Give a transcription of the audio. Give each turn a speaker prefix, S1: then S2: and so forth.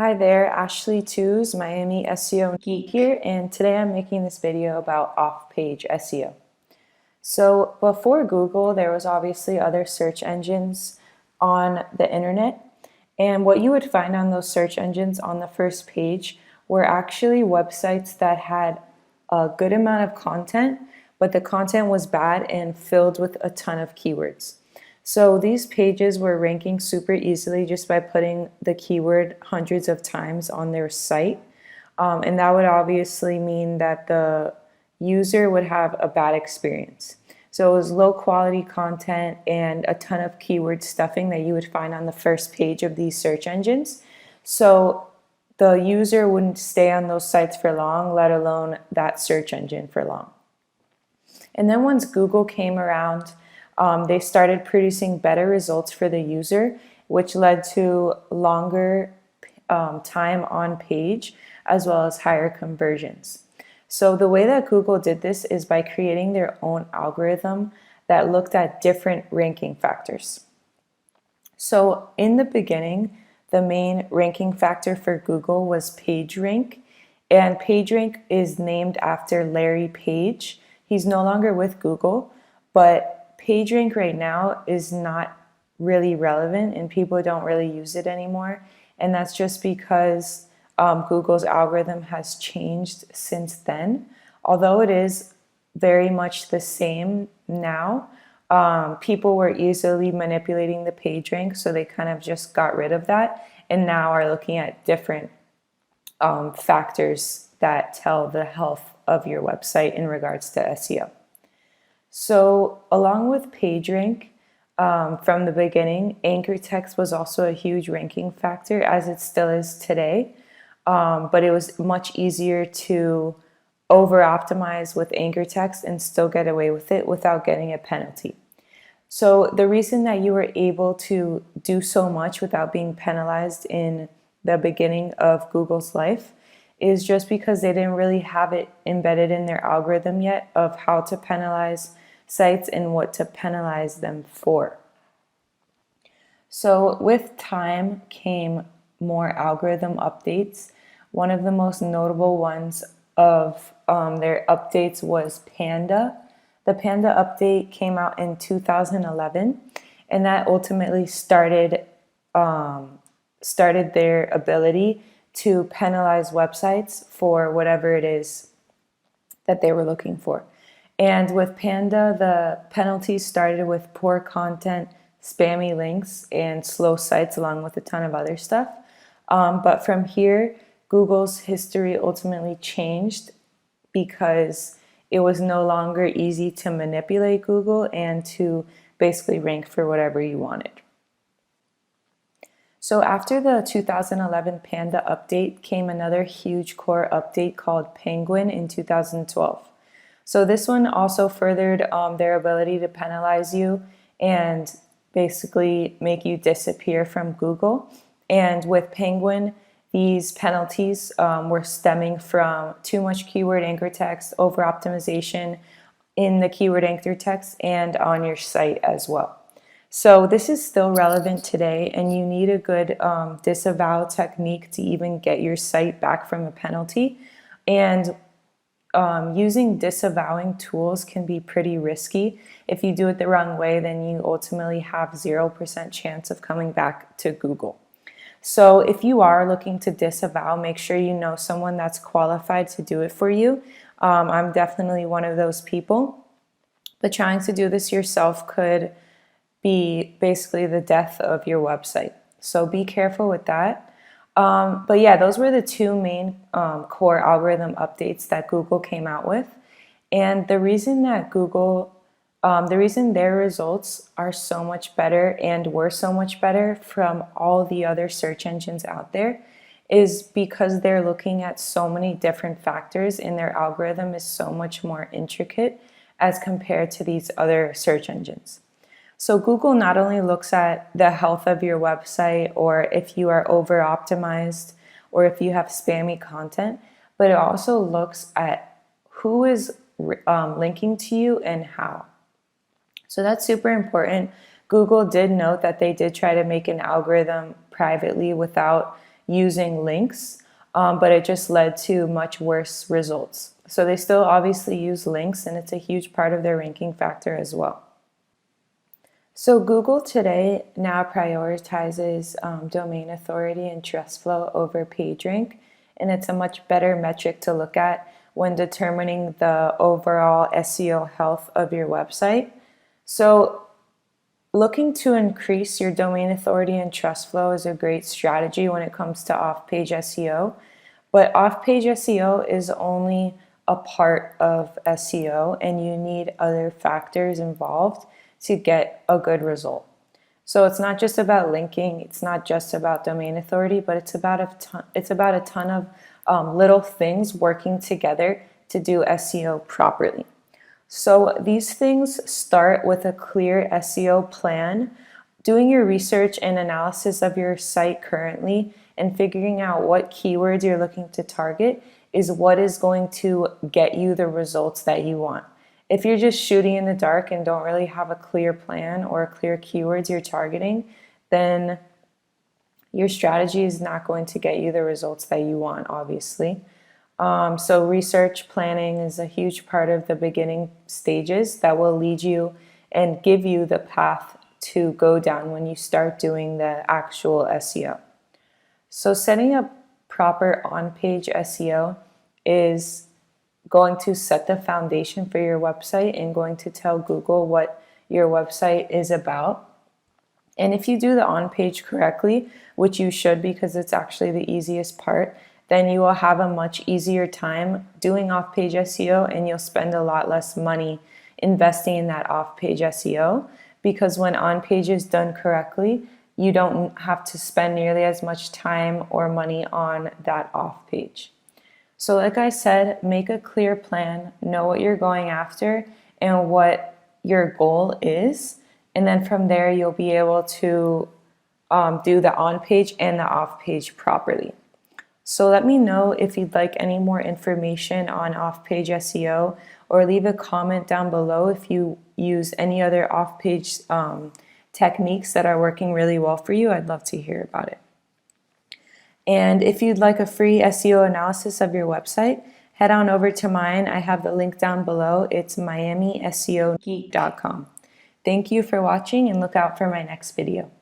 S1: Hi there, Ashley Two's Miami SEO Geek here, and today I'm making this video about off-page SEO. So before Google, there was obviously other search engines on the internet, and what you would find on those search engines on the first page were actually websites that had a good amount of content, but the content was bad and filled with a ton of keywords. So these pages were ranking super easily just by putting the keyword hundreds of times on their site. And that would obviously mean that the user would have a bad experience. So it was low quality content and a ton of keyword stuffing that you would find on the first page of these search engines. So the user wouldn't stay on those sites for long, let alone that search engine for long. And then once Google came around, they started producing better results for the user, which led to longer time on page as well as higher conversions. So the way that Google did this is by creating their own algorithm that looked at different ranking factors. So in the beginning, the main ranking factor for Google was PageRank, and PageRank is named after Larry Page. He's no longer with Google, but PageRank right now is not really relevant and people don't really use it anymore. And that's just because Google's algorithm has changed since then. Although it is very much the same now, people were easily manipulating the PageRank, so they kind of just got rid of that and now are looking at different factors that tell the health of your website in regards to SEO. So along with PageRank, from the beginning, anchor text was also a huge ranking factor, as it still is today. But it was much easier to over-optimize with anchor text and still get away with it without getting a penalty. So the reason that you were able to do so much without being penalized in the beginning of Google's life is just because they didn't really have it embedded in their algorithm yet of how to penalize sites and what to penalize them for. So with time came more algorithm updates. One of the most notable ones of their updates was Panda. The Panda update came out in 2011, and that ultimately started their ability to penalize websites for whatever it is that they were looking for. And with Panda, the penalties started with poor content, spammy links, and slow sites, along with a ton of other stuff. But from here, Google's history ultimately changed because it was no longer easy to manipulate Google and to basically rank for whatever you wanted. So after the 2011 Panda update came another huge core update called Penguin in 2012. So this one also furthered their ability to penalize you and basically make you disappear from Google. And with Penguin, these penalties were stemming from too much keyword anchor text, over optimization in the keyword anchor text, and on your site as well. So this is still relevant today, and you need a good disavow technique to even get your site back from a penalty. And using disavowing tools can be pretty risky. If you do it the wrong way, then you ultimately have 0% chance of coming back to Google. So if you are looking to disavow, make sure you know someone that's qualified to do it for you. I'm definitely one of those people, but trying to do this yourself could be basically the death of your website. So be careful with that. But yeah, those were the two main core algorithm updates that Google came out with. And the reason that the reason their results are so much better and were so much better from all the other search engines out there is because they're looking at so many different factors and their algorithm is so much more intricate as compared to these other search engines. So Google not only looks at the health of your website or if you are over optimized or if you have spammy content, but it also looks at who is linking to you and how. So that's super important. Google did note that they did try to make an algorithm privately without using links, but it just led to much worse results. So they still obviously use links, and it's a huge part of their ranking factor as well. So Google today now prioritizes domain authority and trust flow over page rank, and it's a much better metric to look at when determining the overall SEO health of your website. So looking to increase your domain authority and trust flow is a great strategy when it comes to off-page SEO, but off-page SEO is only a part of SEO, and you need other factors involved to get a good result. So it's not just about linking, it's not just about domain authority, but it's about a ton of little things working together to do SEO properly. So these things start with a clear SEO plan, doing your research and analysis of your site currently, and figuring out what keywords you're looking to target is what is going to get you the results that you want. If you're just shooting in the dark and don't really have a clear plan or clear keywords you're targeting, then your strategy is not going to get you the results that you want, obviously. So research planning is a huge part of the beginning stages that will lead you and give you the path to go down when you start doing the actual SEO. So setting up proper on-page SEO is going to set the foundation for your website and going to tell Google what your website is about. And if you do the on-page correctly, which you should because it's actually the easiest part, then you will have a much easier time doing off-page SEO, and you'll spend a lot less money investing in that off-page SEO, because when on-page is done correctly, you don't have to spend nearly as much time or money on that off-page. So like I said, make a clear plan, know what you're going after and what your goal is, and then from there you'll be able to do the on-page and the off-page properly. So let me know if you'd like any more information on off-page SEO, or leave a comment down below if you use any other off-page techniques that are working really well for you. I'd love to hear about it. And if you'd like a free SEO analysis of your website, head on over to mine. I have the link down below. It's miamiseogeek.com. Thank you for watching, and look out for my next video.